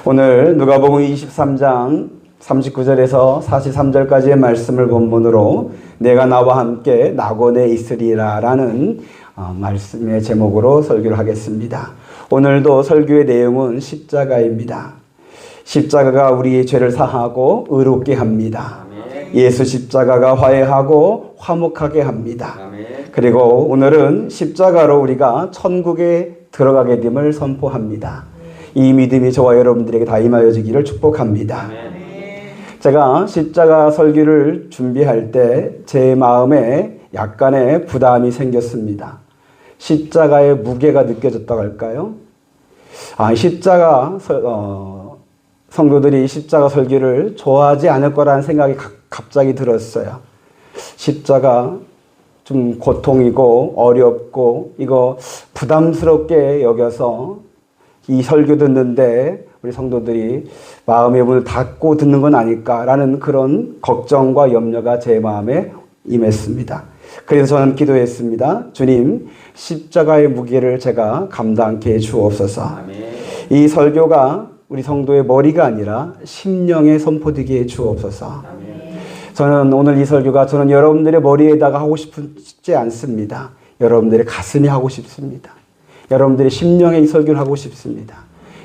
오늘 누가복음 23장 39절에서 43절까지의 말씀을 본문으로 내가 나와 함께 낙원에 있으리라 라는 말씀의 제목으로 설교를 하겠습니다. 오늘도 설교의 내용은 십자가입니다. 십자가가 우리의 죄를 사하고 의롭게 합니다. 예수 십자가가 화해하고 화목하게 합니다. 그리고 오늘은 십자가로 우리가 천국에 들어가게 됨을 선포합니다. 이 믿음이 저와 여러분들에게 다 임하여지기를 축복합니다. 제가 십자가 설교를 준비할 때 제 마음에 약간의 부담이 생겼습니다. 십자가의 무게가 느껴졌다고 할까요? 성도들이 십자가 설교를 좋아하지 않을 거라는 생각이 갑자기 들었어요. 십자가 좀 고통이고 어렵고 이거 부담스럽게 여겨서 이 설교 듣는데 우리 성도들이 마음의 문을 닫고 듣는 건 아닐까라는 그런 걱정과 염려가 제 마음에 임했습니다. 그래서 저는 기도했습니다. 주님, 십자가의 무게를 제가 감당케 해 주옵소서. 이 설교가 우리 성도의 머리가 아니라 심령에 선포되게 해 주옵소서. 저는 오늘 이 설교가 저는 여러분들의 머리에다가 하고 싶지 않습니다. 여러분들의 가슴에 하고 싶습니다. 여러분들의 심령에 이 설교를 하고 싶습니다.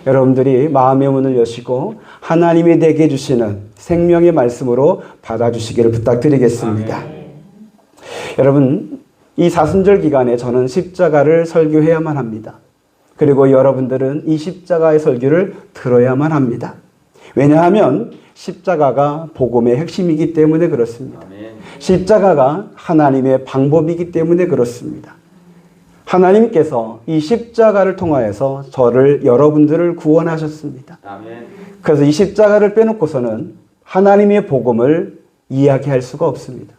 여러분들이 마음의 문을 여시고 하나님이 내게 주시는 생명의 말씀으로 받아주시기를 부탁드리겠습니다. 아멘. 여러분, 이 사순절 기간에 저는 십자가를 설교해야만 합니다. 그리고 여러분들은 이 십자가의 설교를 들어야만 합니다. 왜냐하면 십자가가 복음의 핵심이기 때문에 그렇습니다. 아멘. 십자가가 하나님의 방법이기 때문에 그렇습니다. 하나님께서 이 십자가를 통하여서 여러분들을 구원하셨습니다. 아멘. 그래서 이 십자가를 빼놓고서는 하나님의 복음을 이야기할 수가 없습니다.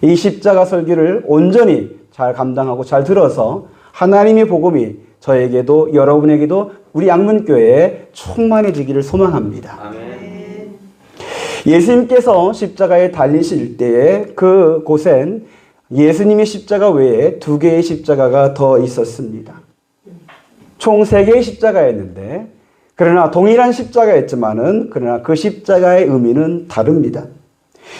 이 십자가 설교를 온전히 잘 감당하고 잘 들어서 하나님의 복음이 저에게도 여러분에게도 우리 양문교회에 충만해지기를 소망합니다. 아멘. 예수님께서 십자가에 달리실 때에 그곳엔 예수님의 십자가 외에 2개의 십자가가 더 있었습니다. 총 3개의 십자가였는데 그러나 동일한 십자가였지만은 그러나 그 십자가의 의미는 다릅니다.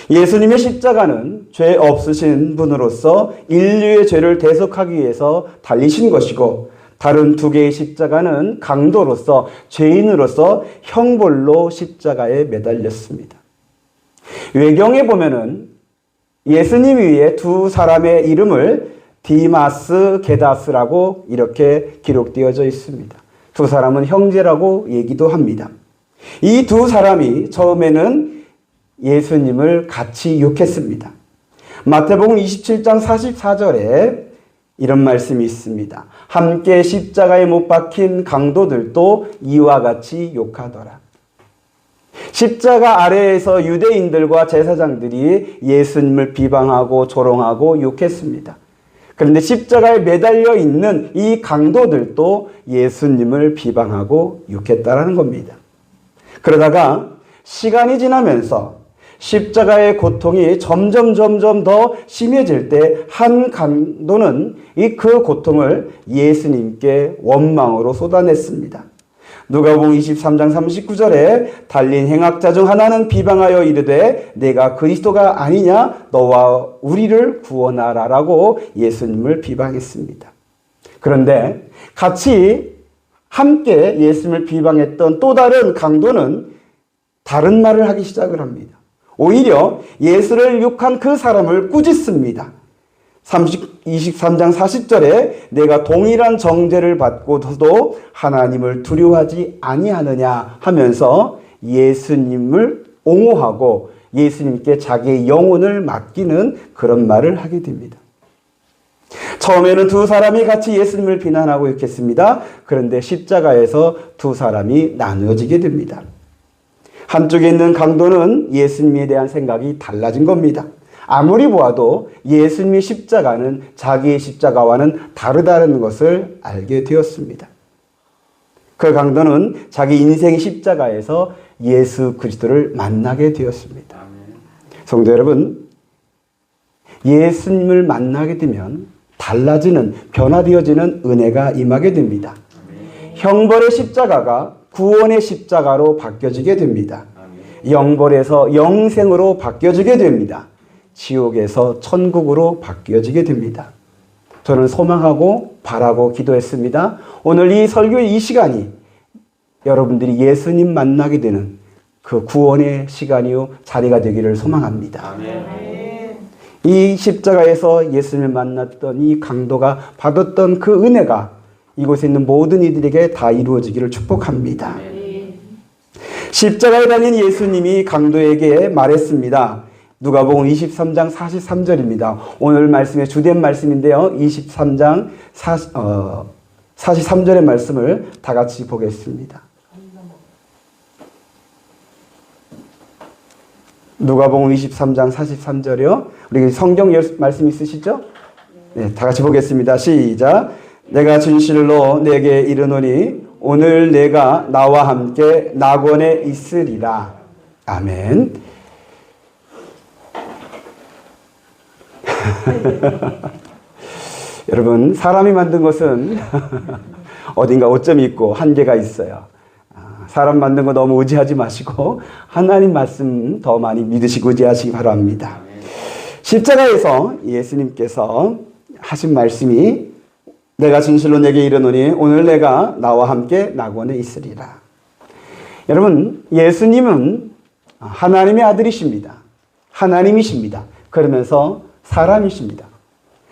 예수님의 십자가는 죄 없으신 분으로서 인류의 죄를 대속하기 위해서 달리신 것이고 다른 2개의 십자가는 강도로서 죄인으로서 형벌로 십자가에 매달렸습니다. 외경에 보면은 예수님 위에 2 사람의 이름을 디마스, 게다스라고 이렇게 기록되어져 있습니다. 2 사람은 형제라고 얘기도 합니다. 이 2 사람이 처음에는 예수님을 같이 욕했습니다. 마태복음 27장 44절에 이런 말씀이 있습니다. 함께 십자가에 못 박힌 강도들도 이와 같이 욕하더라. 십자가 아래에서 유대인들과 제사장들이 예수님을 비방하고 조롱하고 욕했습니다. 그런데 십자가에 매달려 있는 이 강도들도 예수님을 비방하고 욕했다라는 겁니다. 그러다가 시간이 지나면서 십자가의 고통이 점점 더 심해질 때 한 강도는 그 고통을 예수님께 원망으로 쏟아냈습니다. 누가복음 23장 39절에 달린 행악자 중 하나는 비방하여 이르되 내가 그리스도가 아니냐 너와 우리를 구원하라 라고 예수님을 비방했습니다. 그런데 같이 함께 예수님을 비방했던 또 다른 강도는 다른 말을 하기 시작을 합니다. 오히려 예수를 욕한 그 사람을 꾸짖습니다. 23장 40절에 내가 동일한 정죄를 받고도 하나님을 두려워하지 아니하느냐 하면서 예수님을 옹호하고 예수님께 자기의 영혼을 맡기는 그런 말을 하게 됩니다. 처음에는 2 사람이 같이 예수님을 비난하고 욕했습니다. 그런데 십자가에서 2 사람이 나누어지게 됩니다. 한쪽에 있는 강도는 예수님에 대한 생각이 달라진 겁니다. 아무리 보아도 예수님의 십자가는 자기의 십자가와는 다르다는 것을 알게 되었습니다. 그 강도는 자기 인생의 십자가에서 예수 그리스도를 만나게 되었습니다. 성도 여러분, 예수님을 만나게 되면 달라지는, 변화되어지는 은혜가 임하게 됩니다. 형벌의 십자가가 구원의 십자가로 바뀌어지게 됩니다. 영벌에서 영생으로 바뀌어지게 됩니다. 지옥에서 천국으로 바뀌어지게 됩니다. 저는 소망하고 바라고 기도했습니다. 오늘 이 설교의 이 시간이 여러분들이 예수님 만나게 되는 그 구원의 시간이요 자리가 되기를 소망합니다. 이 십자가에서 예수님을 만났던 이 강도가 받았던 그 은혜가 이곳에 있는 모든 이들에게 다 이루어지기를 축복합니다. 십자가에 달린 예수님이 강도에게 말했습니다. 누가복음 23장 43절입니다. 오늘 말씀의 주된 말씀인데요. 23장 43절의 말씀을 다 같이 보겠습니다. 누가복음 23장 43절이요. 우리 성경 말씀 있으시죠? 네, 다 같이 보겠습니다. 시작. 내가 진실로 내게 이르노니 오늘 내가 나와 함께 낙원에 있으리라. 아멘. 여러분, 사람이 만든 것은 어딘가 오점이 있고 한계가 있어요. 사람 만든 거 너무 의지하지 마시고 하나님 말씀 더 많이 믿으시고 의지하시기 바랍니다. 십자가에서 예수님께서 하신 말씀이 내가 진실로 내게 이르노니 오늘 내가 나와 함께 낙원에 있으리라. 여러분, 예수님은 하나님의 아들이십니다. 하나님이십니다. 그러면서 사람이십니다.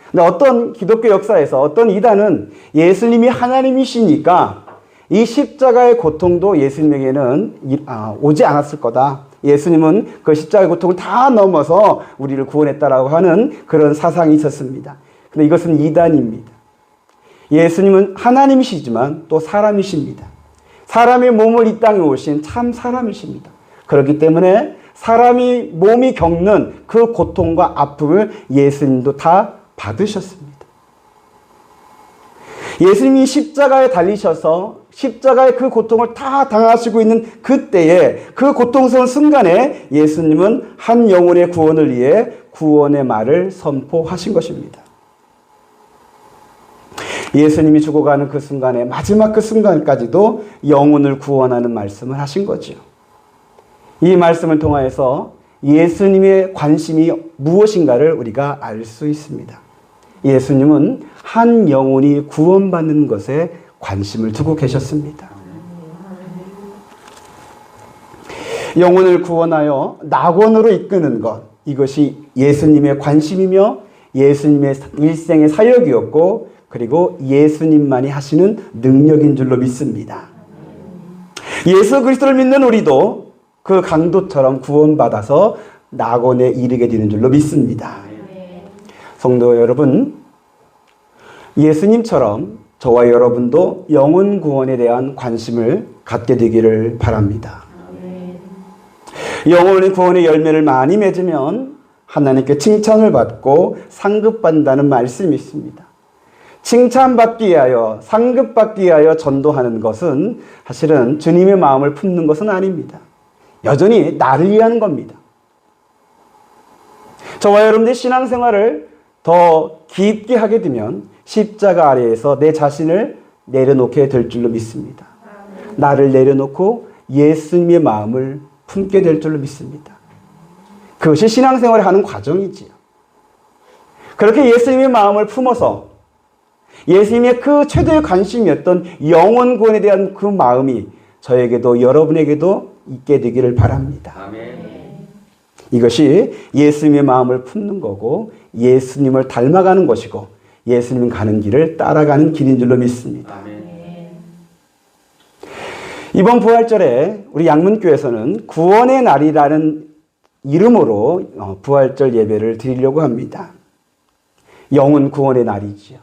근데 어떤 기독교 역사에서 어떤 이단은 예수님이 하나님이시니까 이 십자가의 고통도 예수님에게는 오지 않았을 거다. 예수님은 그 십자가의 고통을 다 넘어서 우리를 구원했다라고 하는 그런 사상이 있었습니다. 근데 이것은 이단입니다. 예수님은 하나님이시지만 또 사람이십니다. 사람의 몸을 이 땅에 오신 참 사람이십니다. 그렇기 때문에 사람이 몸이 겪는 그 고통과 아픔을 예수님도 다 받으셨습니다. 예수님이 십자가에 달리셔서 십자가의 그 고통을 다 당하시고 있는 그때에 그 고통스러운 순간에 예수님은 한 영혼의 구원을 위해 구원의 말을 선포하신 것입니다. 예수님이 죽어가는 그 순간에 마지막 그 순간까지도 영혼을 구원하는 말씀을 하신 거죠. 이 말씀을 통하여서 예수님의 관심이 무엇인가를 우리가 알 수 있습니다. 예수님은 한 영혼이 구원받는 것에 관심을 두고 계셨습니다. 영혼을 구원하여 낙원으로 이끄는 것, 이것이 예수님의 관심이며 예수님의 일생의 사역이었고 그리고 예수님만이 하시는 능력인 줄로 믿습니다. 예수 그리스도를 믿는 우리도 그 강도처럼 구원받아서 낙원에 이르게 되는 줄로 믿습니다. 성도 여러분, 예수님처럼 저와 여러분도 영혼 구원에 대한 관심을 갖게 되기를 바랍니다. 영혼의 구원의 열매를 많이 맺으면 하나님께 칭찬을 받고 상급받는다는 말씀이 있습니다. 칭찬받기 위하여, 상급받기 위하여 전도하는 것은 사실은 주님의 마음을 품는 것은 아닙니다. 여전히 나를 위한 겁니다. 저와 여러분들의 신앙생활을 더 깊게 하게 되면 십자가 아래에서 내 자신을 내려놓게 될 줄로 믿습니다. 나를 내려놓고 예수님의 마음을 품게 될 줄로 믿습니다. 그것이 신앙생활을 하는 과정이지요. 그렇게 예수님의 마음을 품어서 예수님의 그 최대의 관심이었던 영혼 구원에 대한 그 마음이 저에게도 여러분에게도 있게 되기를 바랍니다. 아멘. 이것이 예수님의 마음을 품는 거고 예수님을 닮아가는 것이고 예수님 가는 길을 따라가는 길인 줄로 믿습니다. 아멘. 이번 부활절에 우리 양문교에서는 구원의 날이라는 이름으로 부활절 예배를 드리려고 합니다. 영혼 구원의 날이지요.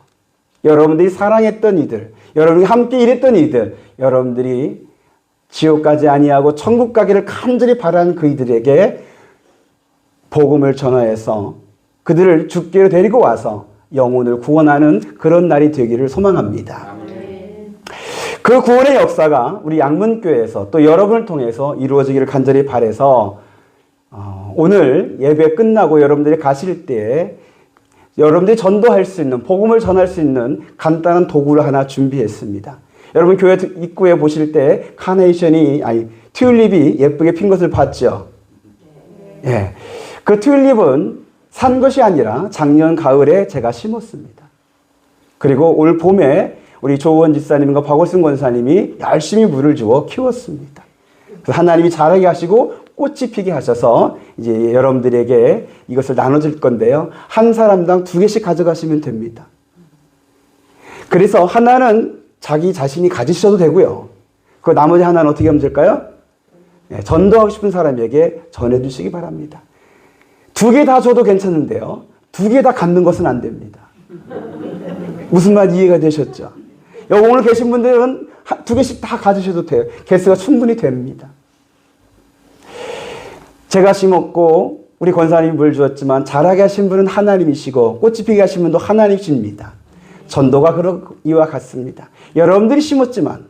여러분들이 사랑했던 이들, 여러분이 함께 일했던 이들, 여러분들이 지옥 가지 아니하고 천국 가기를 간절히 바라는 그 이들에게 복음을 전하여서 그들을 죽기로 데리고 와서 영혼을 구원하는 그런 날이 되기를 소망합니다. 그 구원의 역사가 우리 양문교회에서 또 여러분을 통해서 이루어지기를 간절히 바라서 오늘 예배 끝나고 여러분들이 가실 때 여러분들이 전도할 수 있는, 복음을 전할 수 있는 간단한 도구를 하나 준비했습니다. 여러분 교회 입구에 보실 때 튤립이 예쁘게 핀 것을 봤죠. 예. 그 튤립은 산 것이 아니라 작년 가을에 제가 심었습니다. 그리고 올 봄에 우리 조원 집사님과 박월승 권사님이 열심히 물을 주어 키웠습니다. 그래서 하나님이 자라게 하시고 꽃이 피게 하셔서 이제 여러분들에게 이것을 나눠줄 건데요. 한 사람당 2개씩 가져가시면 됩니다. 그래서 하나는 자기 자신이 가지셔도 되고요. 그 나머지 하나는 어떻게 하면 될까요? 네, 전도하고 싶은 사람에게 전해주시기 바랍니다. 2개 다 줘도 괜찮은데요. 2개 다 갖는 것은 안 됩니다. 무슨 말 이해가 되셨죠? 여기 오늘 계신 분들은 2개씩 다 가지셔도 돼요. 개수가 충분히 됩니다. 제가 심었고 우리 권사님이 물 주었지만 자라게 하신 분은 하나님이시고 꽃이 피게 하신 분도 하나님이십니다. 전도가 이와 같습니다. 여러분들이 심었지만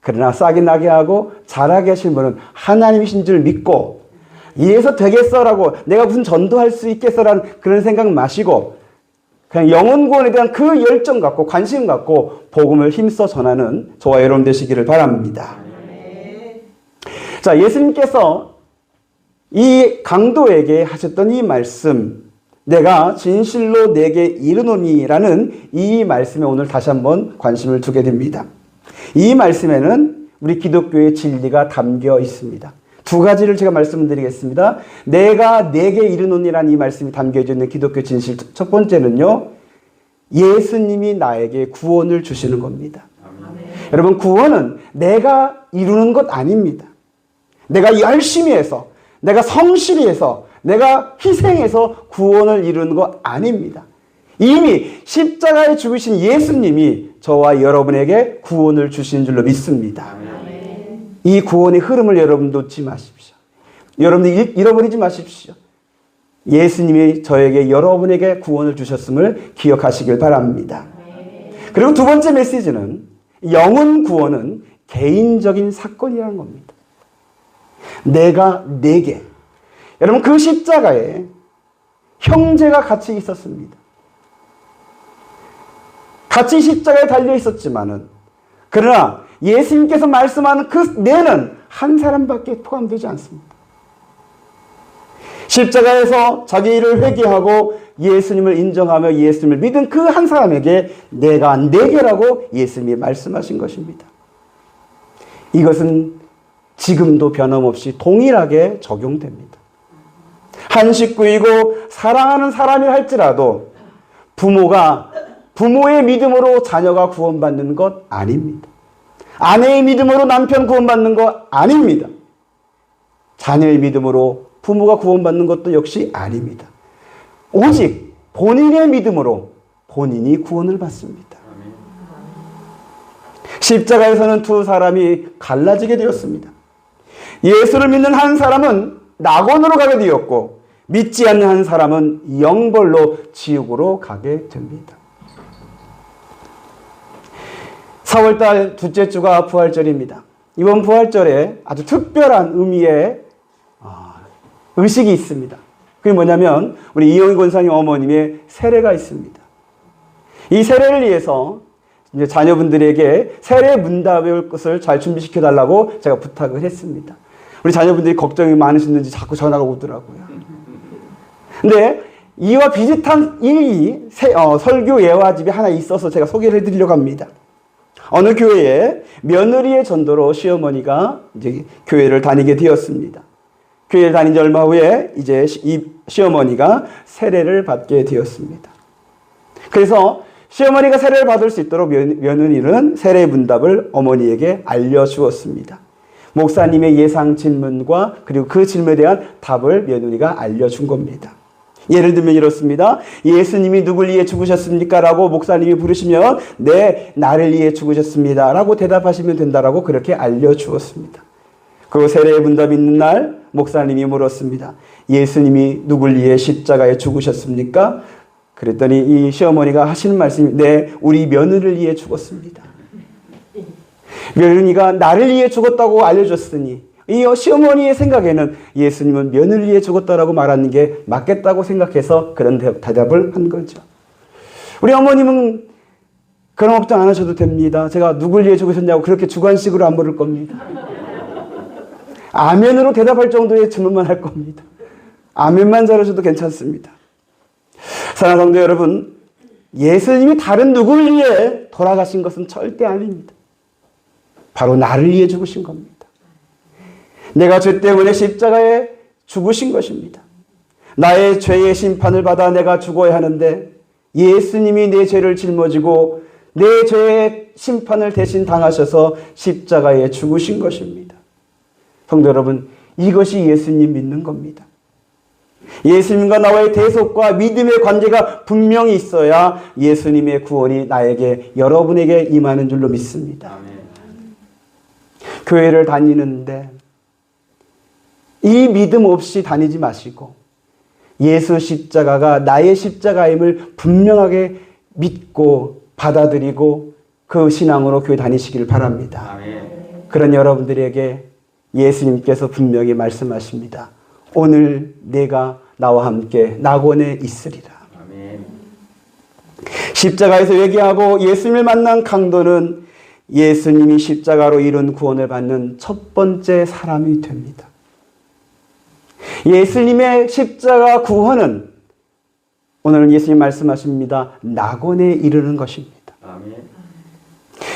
그러나 싹이 나게 하고 자라게 하신 분은 하나님이신 줄 믿고 이래서 되겠어라고 내가 무슨 전도할 수 있겠어라는 그런 생각 마시고 그냥 영혼 구원에 대한 그 열정 갖고 관심 갖고 복음을 힘써 전하는 저와 여러분 되시기를 바랍니다. 자, 예수님께서 이 강도에게 하셨던 이 말씀, 내가 진실로 내게 이르노니라는 이 말씀에 오늘 다시 한번 관심을 두게 됩니다. 이 말씀에는 우리 기독교의 진리가 담겨 있습니다. 2가지를 제가 말씀드리겠습니다. 내가 내게 이르노니라는 이 말씀이 담겨져 있는 기독교 진실 첫 번째는요. 예수님이 나에게 구원을 주시는 겁니다. 아멘. 여러분 구원은 내가 이루는 것 아닙니다. 내가 열심히 해서 내가 성실히 해서 내가 희생해서 구원을 이루는 것 아닙니다. 이미 십자가에 죽으신 예수님이 저와 여러분에게 구원을 주신 줄로 믿습니다. 아멘. 이 구원의 흐름을 여러분 놓지 마십시오. 여러분들 잃어버리지 마십시오. 예수님이 저에게 여러분에게 구원을 주셨음을 기억하시길 바랍니다. 그리고 2번째 메시지는 영혼 구원은 개인적인 사건이라는 겁니다. 내가 내게. 여러분 그 십자가에 형제가 같이 있었습니다. 같이 십자가에 달려 있었지만은 그러나 예수님께서 말씀하는 그 내는 한 사람밖에 포함되지 않습니다. 십자가에서 자기 일을 회개하고 예수님을 인정하며 예수님을 믿은 그 한 사람에게 내가 내게라고 예수님이 말씀하신 것입니다. 이것은 지금도 변함없이 동일하게 적용됩니다. 한 식구이고 사랑하는 사람이 할지라도 부모의 믿음으로 자녀가 구원받는 것 아닙니다. 아내의 믿음으로 남편 구원받는 것 아닙니다. 자녀의 믿음으로 부모가 구원받는 것도 역시 아닙니다. 오직 본인의 믿음으로 본인이 구원을 받습니다. 십자가에서는 2 사람이 갈라지게 되었습니다. 예수를 믿는 한 사람은 낙원으로 가게 되었고 믿지 않는 한 사람은 영벌로 지옥으로 가게 됩니다. 4월달 둘째 주가 부활절입니다. 이번 부활절에 아주 특별한 의미의 의식이 있습니다. 그게 뭐냐면 우리 이영희 권사님 어머님의 세례가 있습니다. 이 세례를 위해서 이제 자녀분들에게 세례 문답의 것을 잘 준비시켜 달라고 제가 부탁을 했습니다. 우리 자녀분들이 걱정이 많으셨는지 자꾸 전화가 오더라고요. 근데 이와 비슷한 일이 설교 예화집이 하나 있어서 제가 소개를 해드리려고 합니다. 어느 교회에 며느리의 전도로 시어머니가 이제 교회를 다니게 되었습니다. 교회를 다닌 지 얼마 후에 이제 이 시어머니가 세례를 받게 되었습니다. 그래서 시어머니가 세례를 받을 수 있도록 며느리는 세례 문답을 어머니에게 알려주었습니다. 목사님의 예상 질문과 그리고 그 질문에 대한 답을 며느리가 알려준 겁니다. 예를 들면 이렇습니다. 예수님이 누굴 위해 죽으셨습니까? 라고 목사님이 부르시면 네, 나를 위해 죽으셨습니다. 라고 대답하시면 된다라고 그렇게 알려주었습니다. 그 세례의 문답이 있는 날 목사님이 물었습니다. 예수님이 누굴 위해 십자가에 죽으셨습니까? 그랬더니 이 시어머니가 하시는 말씀이 네, 우리 며느리를 위해 죽었습니다. 며느리가 나를 위해 죽었다고 알려줬으니 이 시어머니의 생각에는 예수님은 며느리를 위해 죽었다라고 말하는 게 맞겠다고 생각해서 그런 대답을 한 거죠. 우리 어머님은 그런 걱정 안 하셔도 됩니다. 제가 누굴 위해 죽으셨냐고 그렇게 주관식으로 안 물을 겁니다. 아멘으로 대답할 정도의 질문만 할 겁니다. 아멘만 잘하셔도 괜찮습니다. 사랑하는 성도 여러분, 예수님이 다른 누구를 위해 돌아가신 것은 절대 아닙니다. 바로 나를 위해 죽으신 겁니다. 내가 죄 때문에 십자가에 죽으신 것입니다. 나의 죄의 심판을 받아 내가 죽어야 하는데 예수님이 내 죄를 짊어지고 내 죄의 심판을 대신 당하셔서 십자가에 죽으신 것입니다. 성도 여러분, 이것이 예수님 믿는 겁니다. 예수님과 나와의 대속과 믿음의 관계가 분명히 있어야 예수님의 구원이 나에게, 여러분에게 임하는 줄로 믿습니다. 아멘. 교회를 다니는데 이 믿음 없이 다니지 마시고 예수 십자가가 나의 십자가임을 분명하게 믿고 받아들이고 그 신앙으로 교회 다니시기를 바랍니다. 아멘. 그런 여러분들에게 예수님께서 분명히 말씀하십니다. 오늘 내가 나와 함께 낙원에 있으리라. 아멘. 십자가에서 얘기하고 예수님을 만난 강도는 예수님이 십자가로 이룬 구원을 받는 첫 번째 사람이 됩니다. 예수님의 십자가 구원은 오늘 예수님 말씀하십니다. 낙원에 이르는 것입니다. 아멘.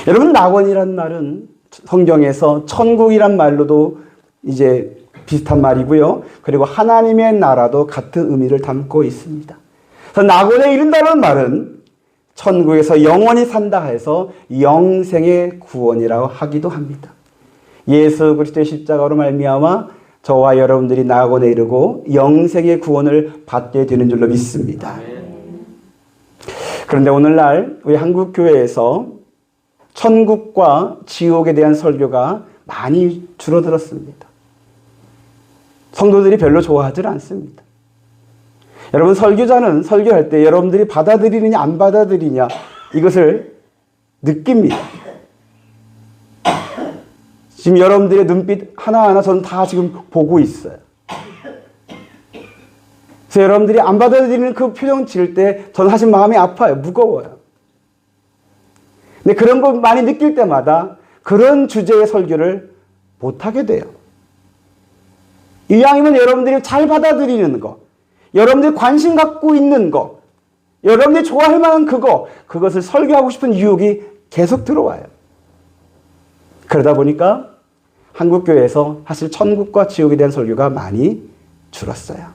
여러분, 낙원이란 말은 성경에서 천국이란 말로도 이제 비슷한 말이고요. 그리고 하나님의 나라도 같은 의미를 담고 있습니다. 그래서 낙원에 이른다는 말은 천국에서 영원히 산다 해서 영생의 구원이라고 하기도 합니다. 예수 그리스도의 십자가로 말미암아 저와 여러분들이 낙원에 이르고 영생의 구원을 받게 되는 줄로 믿습니다. 그런데 오늘날 우리 한국교회에서 천국과 지옥에 대한 설교가 많이 줄어들었습니다. 성도들이 별로 좋아하지 않습니다. 여러분, 설교자는 설교할 때 여러분들이 받아들이느냐 안 받아들이냐 이것을 느낍니다. 지금 여러분들의 눈빛 하나하나 저는 다 지금 보고 있어요. 그래서 여러분들이 안 받아들이는 그 표정 지을 때 저는 사실 마음이 아파요. 무거워요. 근데 그런 거 많이 느낄 때마다 그런 주제의 설교를 못하게 돼요. 이왕이면 여러분들이 잘 받아들이는 거, 여러분들이 관심 갖고 있는 거, 여러분들이 좋아할 만한 그것을 설교하고 싶은 유혹이 계속 들어와요. 그러다 보니까 한국교회에서 사실 천국과 지옥에 대한 설교가 많이 줄었어요.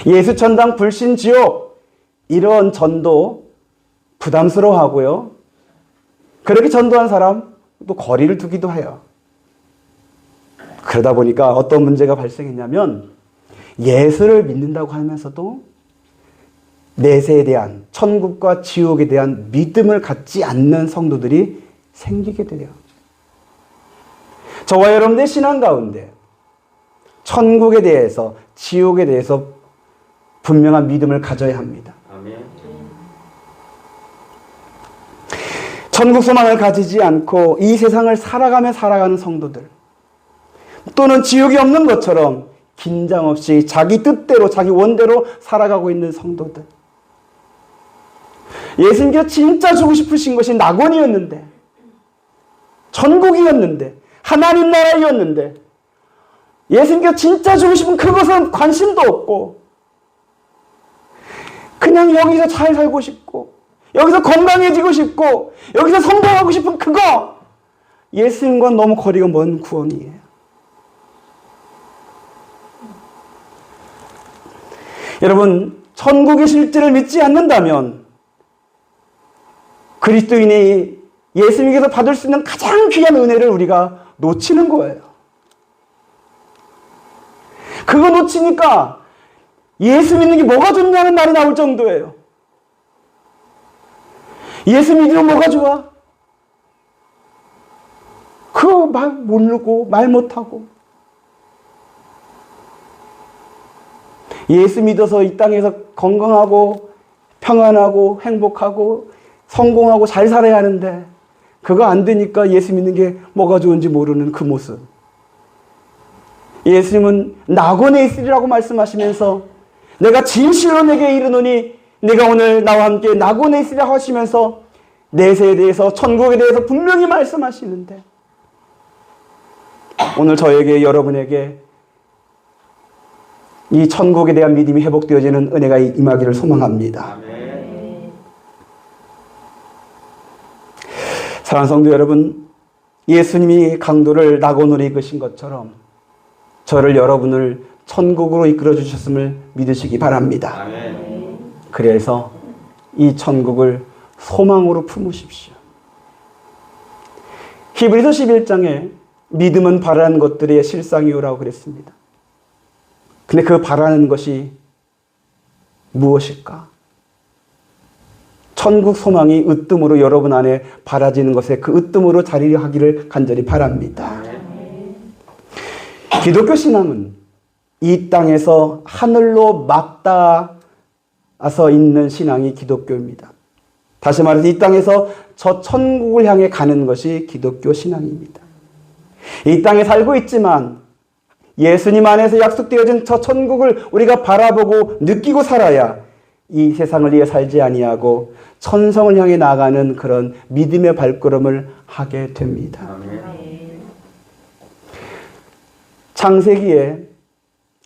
예수천당 불신지옥 이런 전도 부담스러워하고요. 그렇게 전도한 사람 또 거리를 두기도 해요. 그러다 보니까 어떤 문제가 발생했냐면 예수를 믿는다고 하면서도 내세에 대한, 천국과 지옥에 대한 믿음을 갖지 않는 성도들이 생기게 돼요. 저와 여러분들의 신앙 가운데 천국에 대해서, 지옥에 대해서 분명한 믿음을 가져야 합니다. 아멘. 천국 소망을 가지지 않고 이 세상을 살아가는 성도들, 또는 지옥이 없는 것처럼 긴장 없이 자기 뜻대로, 자기 원대로 살아가고 있는 성도들. 예수님께서 진짜 주고 싶으신 것이 낙원이었는데, 천국이었는데, 하나님 나라이었는데, 예수님께서 진짜 주고 싶은 그것은 관심도 없고, 그냥 여기서 잘 살고 싶고, 여기서 건강해지고 싶고, 여기서 성공하고 싶은 그거, 예수님과 너무 거리가 먼 구원이에요. 여러분, 천국의 실제를 믿지 않는다면 그리스도인이 예수님께서 받을 수 있는 가장 귀한 은혜를 우리가 놓치는 거예요. 그거 놓치니까 예수 믿는 게 뭐가 좋냐는 말이 나올 정도예요. 예수 믿으면 뭐가 좋아? 그거 말 모르고 말 못하고, 예수 믿어서 이 땅에서 건강하고 평안하고 행복하고 성공하고 잘 살아야 하는데 그거 안 되니까 예수 믿는 게 뭐가 좋은지 모르는 그 모습. 예수님은 낙원에 있으리라고 말씀하시면서 내가 진실로 내게 이르노니 내가 오늘 나와 함께 낙원에 있으리라 하시면서 내세에 대해서, 천국에 대해서 분명히 말씀하시는데 오늘 저에게, 여러분에게 이 천국에 대한 믿음이 회복되어지는 은혜가 임하기를 소망합니다. 아멘. 사랑하는 성도 여러분, 예수님이 강도를 낙원으로 이끄신 것처럼 저를, 여러분을 천국으로 이끌어 주셨음을 믿으시기 바랍니다. 아멘. 그래서 이 천국을 소망으로 품으십시오. 히브리서 11장에 믿음은 바라는 것들의 실상이요라고 그랬습니다. 근데 그 바라는 것이 무엇일까? 천국 소망이 으뜸으로 여러분 안에 바라지는 것에 그 으뜸으로 자리하기를 간절히 바랍니다. 기독교 신앙은 이 땅에서 하늘로 맞닿아서 있는 신앙이 기독교입니다. 다시 말해서 이 땅에서 저 천국을 향해 가는 것이 기독교 신앙입니다. 이 땅에 살고 있지만 예수님 안에서 약속되어진 저 천국을 우리가 바라보고 느끼고 살아야 이 세상을 위해 살지 아니하고 천성을 향해 나아가는 그런 믿음의 발걸음을 하게 됩니다. 창세기에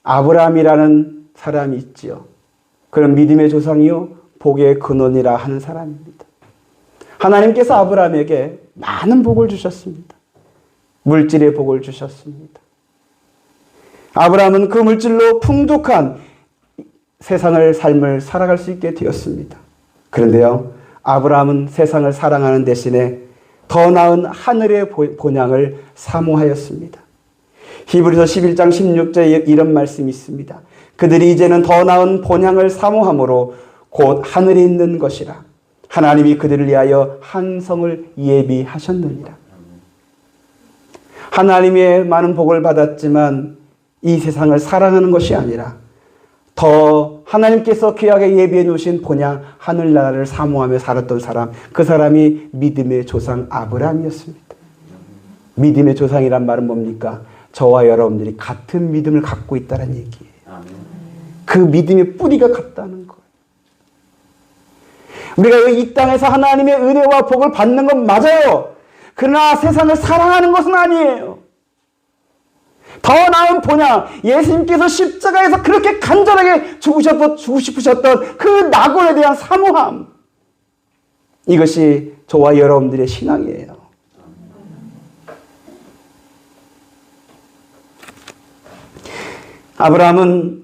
아브라함이라는 사람이 있지요. 그런 믿음의 조상이요 복의 근원이라 하는 사람입니다. 하나님께서 아브라함에게 많은 복을 주셨습니다. 물질의 복을 주셨습니다. 아브라함은 그 물질로 풍족한 세상을 삶을 살아갈 수 있게 되었습니다. 그런데요, 아브라함은 세상을 사랑하는 대신에 더 나은 하늘의 본향을 사모하였습니다. 히브리서 11장 16절에 이런 말씀이 있습니다. 그들이 이제는 더 나은 본향을 사모함으로 곧 하늘에 있는 것이라. 하나님이 그들을 위하여 한 성을 예비하셨느니라. 하나님의 많은 복을 받았지만 이 세상을 사랑하는 것이 아니라 더 하나님께서 귀하게 예비해 놓으신 본향 하늘나라를 사모하며 살았던 사람, 그 사람이 믿음의 조상 아브라함이었습니다. 믿음의 조상이란 말은 뭡니까? 저와 여러분들이 같은 믿음을 갖고 있다는 얘기예요. 그 믿음의 뿌리가 같다는 거예요. 우리가 이 땅에서 하나님의 은혜와 복을 받는 건 맞아요. 그러나 세상을 사랑하는 것은 아니에요. 더 나은 본향, 예수님께서 십자가에서 그렇게 간절하게 주고 싶으셨던 그 낙원에 대한 사모함, 이것이 저와 여러분들의 신앙이에요. 아브라함은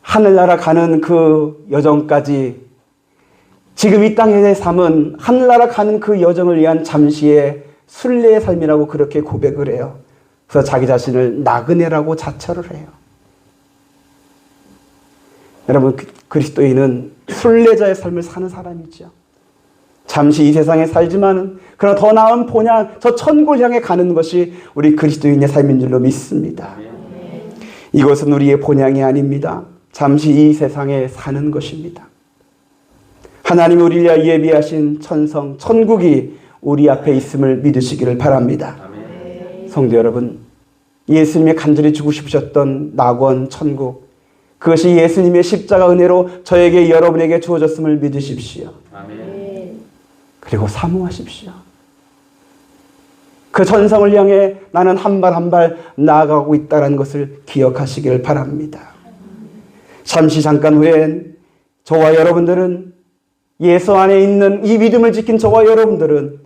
하늘나라 가는 그 여정까지, 지금 이 땅의 삶은 하늘나라 가는 그 여정을 위한 잠시의 순례의 삶이라고 그렇게 고백을 해요. 그래서 자기 자신을 나그네라고 자처를 해요. 여러분, 그리스도인은 순례자의 삶을 사는 사람이죠. 잠시 이 세상에 살지만은 그러나 더 나은 본향, 저 천국을 향해 가는 것이 우리 그리스도인의 삶인 줄로 믿습니다. 이것은 우리의 본향이 아닙니다. 잠시 이 세상에 사는 것입니다. 하나님이 우리를 위하여 예비하신 천성, 천국이 우리 앞에 있음을 믿으시기를 바랍니다. 성도 여러분, 예수님이 간절히 주고 싶으셨던 낙원, 천국, 그것이 예수님의 십자가 은혜로 저에게, 여러분에게 주어졌음을 믿으십시오. 그리고 사모하십시오. 그 천성을 향해 나는 한 발 한 발 나아가고 있다는 것을 기억하시길 바랍니다. 잠깐 후엔 저와 여러분들은, 예수 안에 있는 이 믿음을 지킨 저와 여러분들은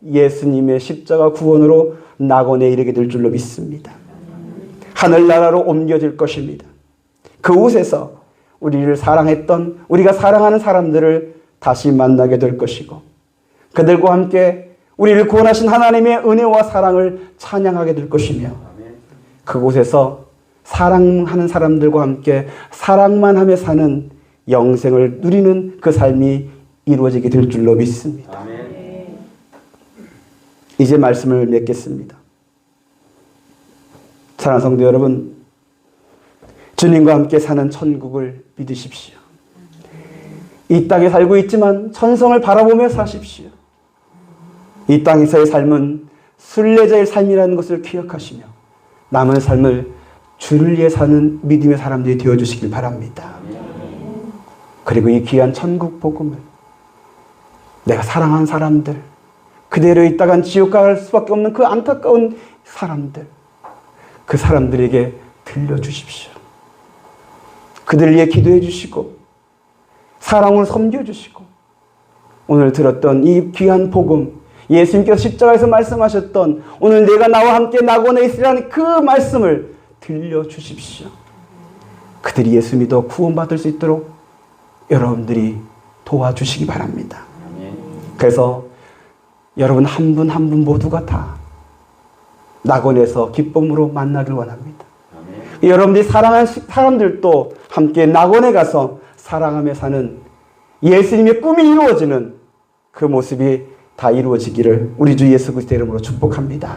예수님의 십자가 구원으로 낙원에 이르게 될 줄로 믿습니다. 하늘나라로 옮겨질 것입니다. 그곳에서 우리를 사랑했던, 우리가 사랑하는 사람들을 다시 만나게 될 것이고, 그들과 함께 우리를 구원하신 하나님의 은혜와 사랑을 찬양하게 될 것이며, 그곳에서 사랑하는 사람들과 함께 사랑만 하며 사는 영생을 누리는 그 삶이 이루어지게 될 줄로 믿습니다. 이제 말씀을 맺겠습니다. 사랑하는 성도 여러분, 주님과 함께 사는 천국을 믿으십시오. 이 땅에 살고 있지만 천성을 바라보며 사십시오. 이 땅에서의 삶은 순례자의 삶이라는 것을 기억하시며 남은 삶을 주를 위해 사는 믿음의 사람들이 되어주시길 바랍니다. 그리고 이 귀한 천국 복음을 내가 사랑한 사람들, 그대로 있다간 지옥 갈 수밖에 없는 그 안타까운 사람들, 그 사람들에게 들려주십시오. 그들 위해 기도해 주시고 사랑으로 섬겨주시고 오늘 들었던 이 귀한 복음, 예수님께서 십자가에서 말씀하셨던 오늘 내가 나와 함께 낙원에 있으라는 그 말씀을 들려주십시오. 그들이 예수 믿어 구원받을 수 있도록 여러분들이 도와주시기 바랍니다. 그래서 여러분 한 분 한 분 모두가 다 낙원에서 기쁨으로 만나길 원합니다. 여러분들이 사랑하는 사람들도 함께 낙원에 가서 사랑하며 사는 예수님의 꿈이 이루어지는 그 모습이 다 이루어지기를 우리 주 예수 그리스도의 이름으로 축복합니다.